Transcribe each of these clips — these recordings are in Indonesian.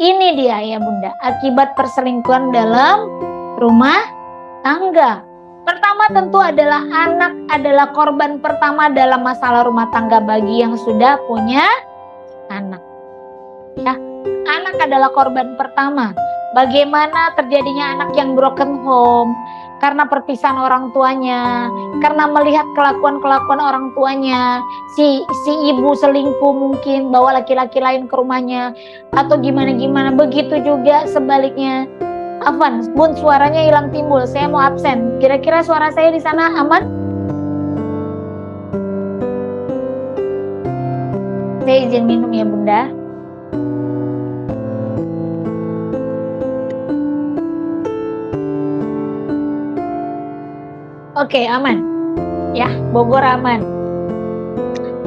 Ini dia ya Bunda, akibat perselingkuhan dalam rumah tangga. Pertama tentu adalah anak adalah korban pertama dalam masalah rumah tangga bagi yang sudah punya anak. Ya, anak adalah korban pertama. Bagaimana terjadinya anak yang broken home karena perpisahan orang tuanya, karena melihat kelakuan-kelakuan orang tuanya, si ibu selingkuh mungkin bawa laki-laki lain ke rumahnya atau gimana-gimana. Begitu juga sebaliknya. Afan, Bun, suaranya hilang timbul. Saya mau absen. Kira-kira suara saya di sana aman? Saya izin minum ya Bunda. Oke, aman. Ya, Bogor aman.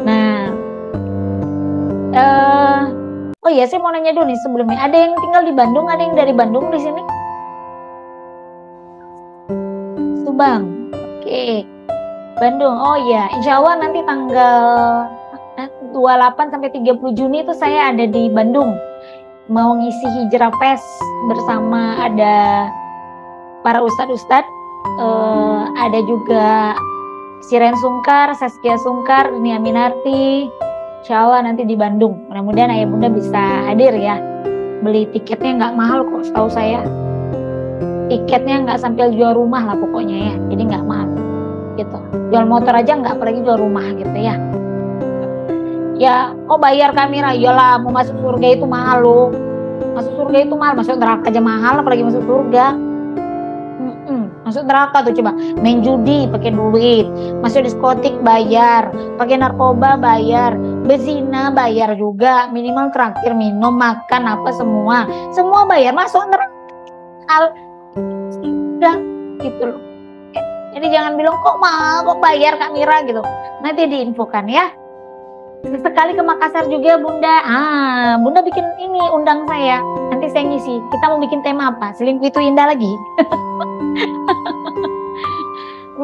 Nah, oh iya, saya mau nanya dulu nih sebelumnya. Ada yang tinggal di Bandung? Ada yang dari Bandung di sini? Subang. Oke. Bandung. Oh iya, insya Allah nanti tanggal 28 sampai 30 Juni itu saya ada di Bandung. Mau ngisi Hijrah Fest bersama ada para ustadz-ustadz. Ada juga Siren Sungkar, Saskia Sungkar, Nia Minarti. Insya Allah nanti di Bandung. Mudah-mudahan ayah bunda bisa hadir ya. Beli tiketnya nggak mahal kok, setahu saya. Tiketnya nggak sampai jual rumah lah pokoknya ya. Jadi nggak mahal gitu. Jual motor aja nggak, apalagi jual rumah gitu ya. Ya, kok bayar kamera? Iyalah, mau masuk surga itu mahal loh. Masuk surga itu mahal, masuk neraka aja mahal, apalagi masuk surga. Masuk neraka tuh coba main judi pakai duit, masuk diskotik bayar, pakai narkoba bayar, bezina bayar juga, minimal traktir minum makan apa semua bayar, masuk neraka hal udah gitu loh. Jadi jangan bilang kok bayar Kak Mira gitu, nanti diinfokan ya. Sekali ke Makassar juga Bunda. Bunda bikin ini, undang saya. Nanti saya ngisi. Kita mau bikin tema apa? Selingkuh itu indah lagi.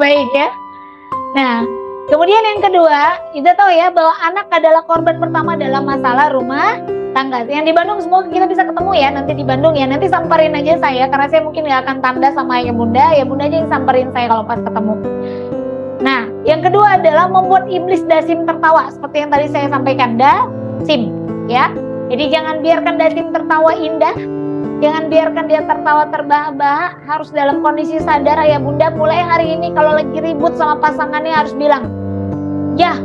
Baik ya. Nah, kemudian yang kedua, kita tahu ya bahwa anak adalah korban pertama dalam masalah rumah tangga. Yang di Bandung semoga kita bisa ketemu ya nanti di Bandung ya. Nanti samperin aja saya karena saya mungkin nggak akan tanda sama ayah bunda. Ya bunda aja yang samperin saya kalau pas ketemu. Nah, yang kedua adalah membuat iblis Dasim tertawa seperti yang tadi saya sampaikan, Dasim ya. Jadi jangan biarkan Dasim tertawa indah, jangan biarkan dia tertawa terbahak-bahak. Harus dalam kondisi sadar ya bunda. Mulai hari ini kalau lagi ribut sama pasangannya harus bilang, ya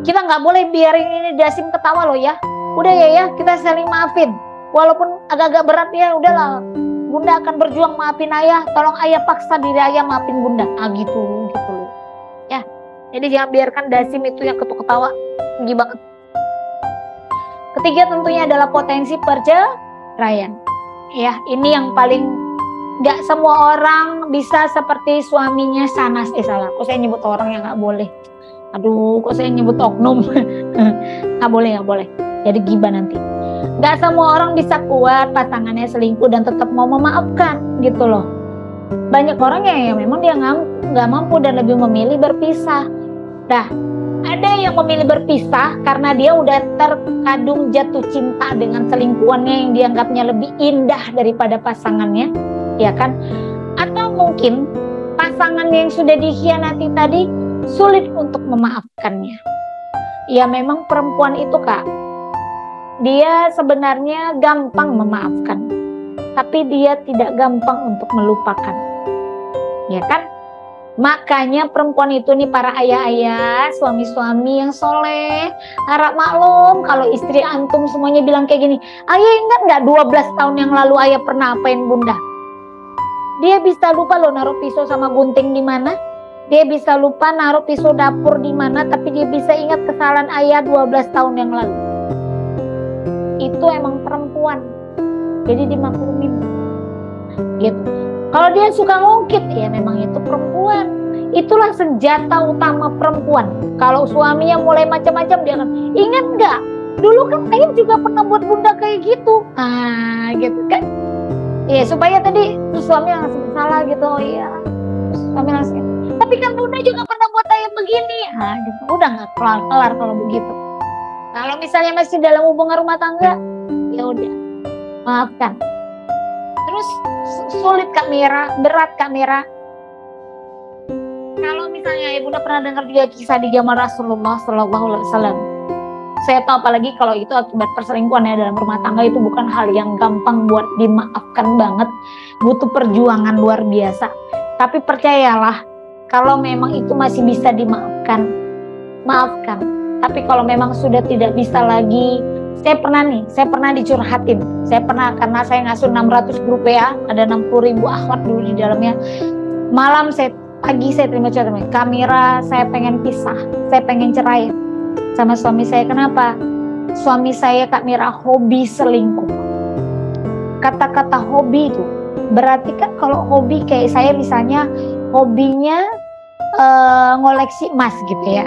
kita nggak boleh biarin ini Dasim ketawa loh ya. Udah ya kita saling maafin. Walaupun agak-agak berat ya udahlah. Bunda akan berjuang maafin ayah. Tolong ayah paksa diri ayah maafin bunda. Gitu loh. Ya, jadi jangan biarkan Dasim itu yang ketawa tinggi banget. Ketiga tentunya adalah potensi perceraian. Ya, ini yang paling nggak semua orang bisa seperti suaminya Sanas. Salah, kok saya nyebut orang yang nggak boleh. Aduh, kok saya nyebut oknum. Nggak boleh. Jadi gibah nanti. Nggak semua orang bisa kuat pasangannya selingkuh dan tetap mau memaafkan gitu loh. Banyak orang yang memang dia nggak mampu dan lebih memilih berpisah. Nah, ada yang memilih berpisah karena dia udah terkadung jatuh cinta dengan selingkuhannya yang dianggapnya lebih indah daripada pasangannya, ya kan? Atau mungkin pasangan yang sudah dikhianati tadi sulit untuk memaafkannya. Ya memang perempuan itu Kak, dia sebenarnya gampang memaafkan, tapi dia tidak gampang untuk melupakan, ya kan? Makanya perempuan itu nih para ayah-ayah, suami-suami yang soleh, harap maklum kalau istri antum semuanya bilang kayak gini, ayah ingat nggak 12 tahun yang lalu ayah pernah apain bunda? Dia bisa lupa loh naruh pisau sama gunting di mana, dia bisa lupa naruh pisau dapur di mana, tapi dia bisa ingat kesalahan ayah 12 tahun yang lalu. Itu emang perempuan, jadi dimaklumin gitu. Kalau dia suka ngungkit, ya memang itu perempuan. Itulah senjata utama perempuan. Kalau suaminya mulai macam-macam, dia akan ingat nggak? Dulu kan ayah juga pernah buat bunda kayak gitu. Gitu kan? Iya, supaya tadi suami langsung salah gitu. Oh iya, suami langsung. Tapi kan bunda juga pernah buat ayah begini. Gitu. Udah nggak kelar kalau begitu. Kalau misalnya masih dalam hubungan rumah tangga, ya udah maafkan. Terus sulit Kak Mira, berat Kak Mira. Kalau misalnya Ibunda pernah dengar juga kisah di zaman Rasulullah Sallallahu Alaihi Wasallam. Saya tahu apalagi kalau itu akibat perselingkuhan ya dalam rumah tangga, itu bukan hal yang gampang buat dimaafkan banget. Butuh perjuangan luar biasa. Tapi percayalah, kalau memang itu masih bisa dimaafkan, maafkan. Tapi kalau memang sudah tidak bisa lagi, saya pernah dicurhatin. Saya pernah, karena saya ngasuh 600 grup ya, ada 60.000 akhwat dulu di dalamnya. Pagi saya terima curhatan, Kak Mira, saya pengen pisah, saya pengen cerai sama suami saya. Kenapa? Suami saya Kak Mira hobi selingkuh. Kata-kata hobi itu berarti kan kalau hobi kayak saya misalnya hobinya ngoleksi emas gitu ya.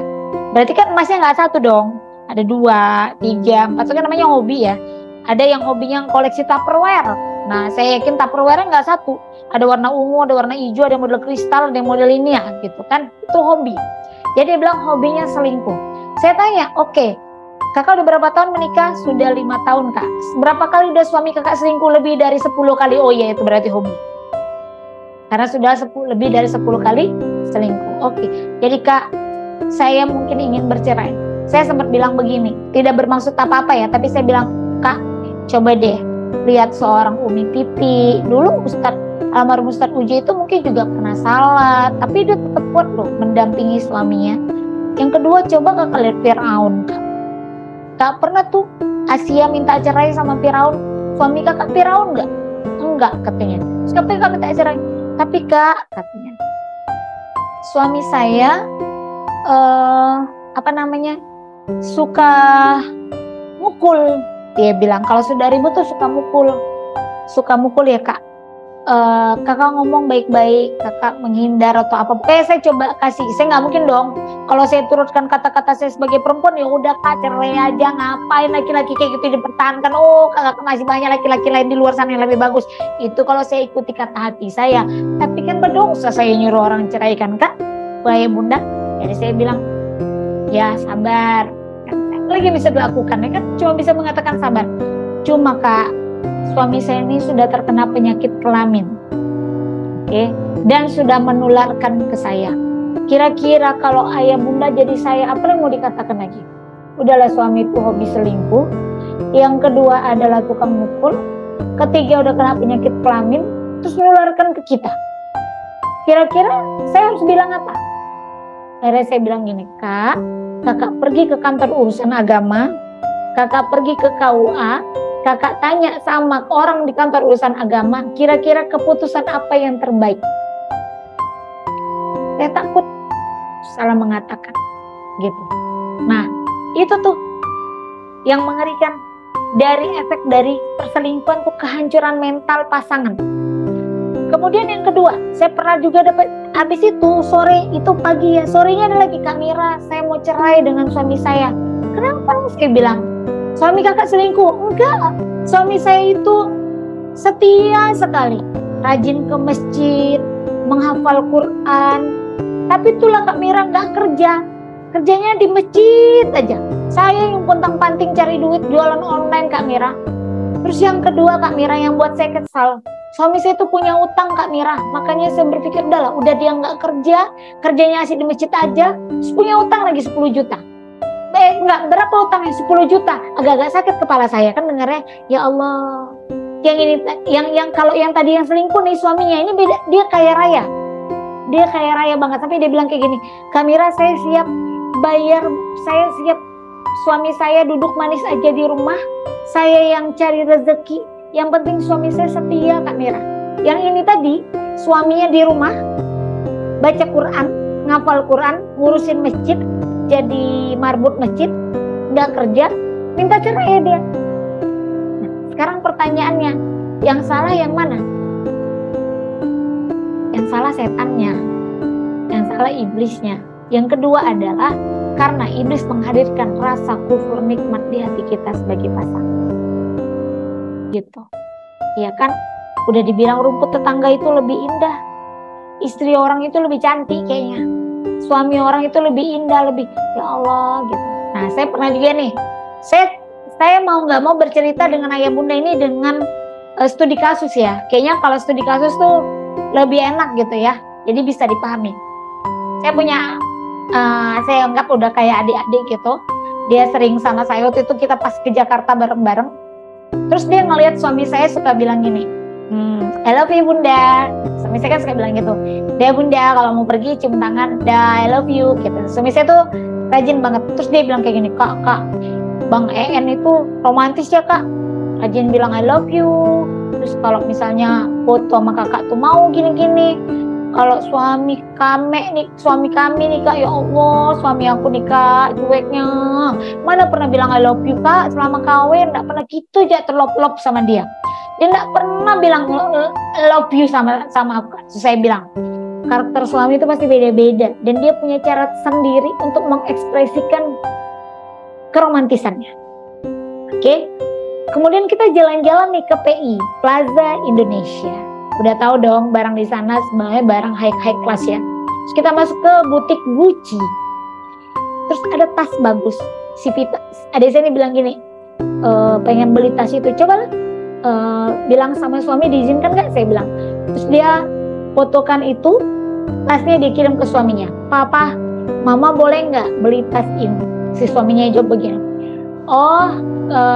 Berarti kan emasnya nggak satu dong, ada 2, 3, 4, itu kan namanya hobi ya. Ada yang hobinya koleksi Tupperware. Nah saya yakin Tupperware nggak satu, ada warna ungu, ada warna hijau, ada model kristal, ada model ini ya gitu kan, itu hobi. Jadi dia bilang hobinya selingkuh. Saya tanya, oke, kakak udah berapa tahun menikah? Sudah 5 tahun Kak. Berapa kali udah suami kakak selingkuh? Lebih dari 10 kali. Oh iya, itu berarti hobi. Karena sudah lebih dari 10 kali selingkuh. Oke, jadi Kak, saya mungkin ingin bercerai. Saya sempat bilang begini, tidak bermaksud apa-apa ya, tapi saya bilang, Kak, coba deh lihat seorang Umi Titi. Dulu almarhum Ustadz Uji itu mungkin juga pernah salah, tapi dia tetap kuat loh mendampingi suaminya. Yang kedua, coba kakak lihat Firaun. Kak pernah tuh Asia minta cerai sama Firaun. Suami kakak Firaun nggak? Enggak katanya. Terus kakak minta cerai. Tapi Kak katanya, suami saya suka mukul. Dia bilang kalau sudah ribut tuh suka mukul ya Kak. Kakak ngomong baik-baik, kakak menghindar atau apa. Pokoknya saya coba kasih. Saya nggak mungkin dong kalau saya turutkan kata-kata saya sebagai perempuan, ya udah Kak cerai aja, ngapain laki-laki kayak gitu dipertahankan. Oh kakak masih banyak laki-laki lain di luar sana yang lebih bagus. Itu kalau saya ikuti kata hati saya. Tapi kan berdosa saya nyuruh orang ceraikan Kak, bahaya Bunda. Jadi saya bilang ya sabar. Lagi bisa dilakukan ya kan, cuma bisa mengatakan sabar. Cuma Kak, suami saya ini sudah terkena penyakit kelamin, dan sudah menularkan ke saya. Kira-kira kalau ayah Bunda jadi saya, apa yang mau dikatakan lagi? Udahlah suami itu hobi selingkuh. Yang kedua adalah tukang mukul. Ketiga udah kena penyakit kelamin, terus menularkan ke kita. Kira-kira saya harus bilang apa? Akhirnya saya bilang gini, Kak, kakak pergi ke kantor urusan agama, kakak pergi ke KUA, kakak tanya sama orang di kantor urusan agama, kira-kira keputusan apa yang terbaik. Saya takut salah mengatakan gitu. Nah itu tuh yang mengerikan dari efek dari perselingkuhan tuh, kehancuran mental pasangan. Kemudian yang kedua, saya pernah juga dapat, habis itu sore, itu pagi ya, sorenya ada lagi, Kak Mira, saya mau cerai dengan suami saya. Kenapa? Saya bilang, suami kakak selingkuh? Enggak, suami saya itu setia sekali, rajin ke masjid, menghafal Quran. Tapi itulah Kak Mira nggak kerja, kerjanya di masjid aja. Saya yang pontang-panting cari duit jualan online Kak Mira. Terus yang kedua Kak Mira yang buat saya kesal, suami saya itu punya utang Kak Mira. Makanya saya berpikir udah dia nggak kerja, kerjanya asik di masjid aja, terus punya utang lagi 10 juta. Enggak, berapa utangnya? 10 juta. Agak-agak sakit kepala saya kan dengarnya. Ya Allah, yang ini, yang kalau yang tadi yang selingkuh nih suaminya ini beda, dia kaya raya. Dia kaya raya banget. Sampai dia bilang kayak gini, Kak Mira, saya siap bayar, saya siap suami saya duduk manis aja di rumah, saya yang cari rezeki, yang penting suami saya setia Kak Mira. Yang ini tadi suaminya di rumah baca Quran, ngapal Quran, ngurusin masjid, jadi marbut masjid, nggak kerja, minta cerai dia. Nah, sekarang pertanyaannya, yang salah yang mana? Yang salah setannya, yang salah iblisnya. Yang kedua adalah karena iblis menghadirkan rasa kufur nikmat di hati kita sebagai pasangan. Gitu. Ya kan? Udah dibilang rumput tetangga itu lebih indah. Istri orang itu lebih cantik kayaknya. Suami orang itu lebih indah, lebih, ya Allah gitu. Nah, saya pernah juga nih. Saya mau nggak mau bercerita dengan ayah bunda ini dengan studi kasus ya. Kayaknya kalau studi kasus tuh lebih enak gitu ya. Jadi bisa dipahami. Saya punya, saya anggap udah kayak adik-adik gitu. Dia sering sama saya, waktu itu kita pas ke Jakarta bareng-bareng. Terus dia ngelihat suami saya suka bilang gini, I love you bunda. Suami saya kan suka bilang gitu, dia bunda kalau mau pergi cium tangan, dah I love you gitu. Suami saya tuh rajin banget. Terus dia bilang kayak gini, kak Bang EN itu romantis ya kak, rajin bilang I love you. Terus kalau misalnya foto sama kakak tuh mau gini-gini. Kalau suami kami nih kak, ya Allah, suami aku nih kak, cueknya. Mana pernah bilang I love you kak selama kawin, nggak pernah gitu aja terlop-lop sama dia. Dia nggak pernah bilang love you sama aku. Saya bilang, karakter suami itu pasti beda-beda. Dan dia punya cara sendiri untuk mengekspresikan keromantisannya. Oke. Kemudian kita jalan-jalan nih ke PI, Plaza Indonesia. Udah tahu dong barang di sana sebenarnya barang high class ya. Terus kita masuk ke butik Gucci. Terus ada tas bagus. Si Vita, adik saya ini bilang gini, pengen beli tas itu. Coba bilang sama suami diizinkan nggak? Saya bilang. Terus dia fotokan itu, tasnya dia kirim ke suaminya. Papa, mama boleh nggak beli tas ini? Si suaminya jawab begini. Oh,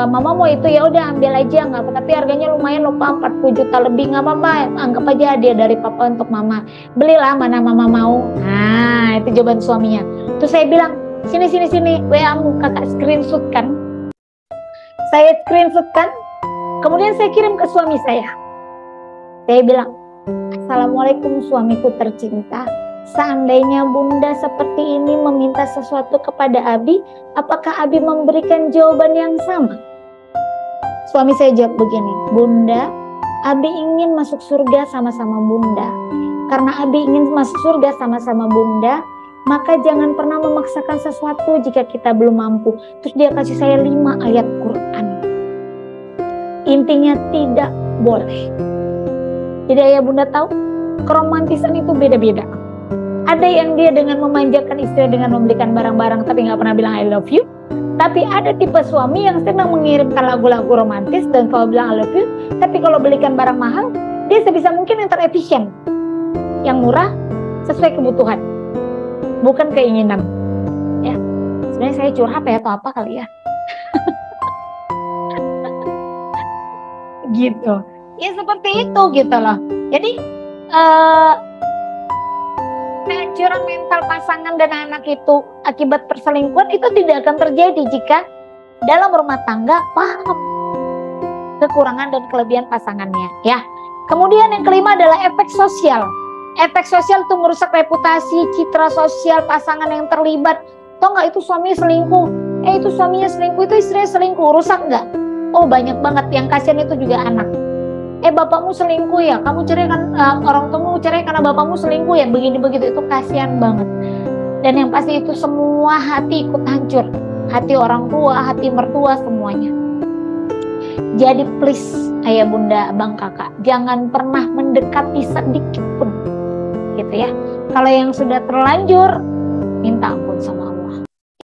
mama mau itu, ya udah ambil aja, nggak apa, tapi harganya lumayan lupa 40 juta lebih, nggak apa-apa, anggap aja hadiah dari papa untuk mama, belilah mana mama mau. Nah, itu jawaban suaminya. Terus saya bilang, sini WA-mu kakak screenshot kan. Saya screenshot kan, kemudian saya kirim ke suami saya. Saya bilang, Assalamualaikum suamiku tercinta, seandainya bunda seperti ini meminta sesuatu kepada Abi, apakah Abi memberikan jawaban yang sama? Suami saya jawab begini, bunda, Abi ingin masuk surga sama-sama bunda. Karena Abi ingin masuk surga sama-sama bunda, maka jangan pernah memaksakan sesuatu jika kita belum mampu. Terus dia kasih saya 5 ayat Quran. Intinya tidak boleh. Jadi ayah bunda tahu, keromantisan itu beda-beda. Ada yang dia dengan memanjakan istri dengan membelikan barang-barang tapi nggak pernah bilang I love you. Tapi ada tipe suami yang senang mengirimkan lagu-lagu romantis dan kalau bilang I love you. Tapi kalau belikan barang mahal, dia sebisa mungkin yang terefisien, yang murah, sesuai kebutuhan, bukan keinginan. Ya, sebenarnya saya curhat ya atau apa kali ya. Gitu. Ya seperti itu gitu loh. Jadi kehancuran mental pasangan dan anak itu akibat perselingkuhan itu tidak akan terjadi jika dalam rumah tangga paham kekurangan dan kelebihan pasangannya ya. Kemudian yang kelima adalah efek sosial. Efek sosial itu merusak reputasi, citra sosial pasangan yang terlibat. Tau nggak itu suaminya selingkuh? Itu suaminya selingkuh, itu istrinya selingkuh, rusak nggak? Oh banyak banget, yang kasihan itu juga anak. Bapakmu selingkuh ya, kamu cerai kan, orang tuamu cerai karena bapakmu selingkuh ya, begini begitu, itu kasihan banget. Dan yang pasti itu semua hati ikut hancur, hati orang tua, hati mertua, semuanya. Jadi please ayah bunda, abang kakak, jangan pernah mendekati sedikit pun, gitu ya. Kalau yang sudah terlanjur, minta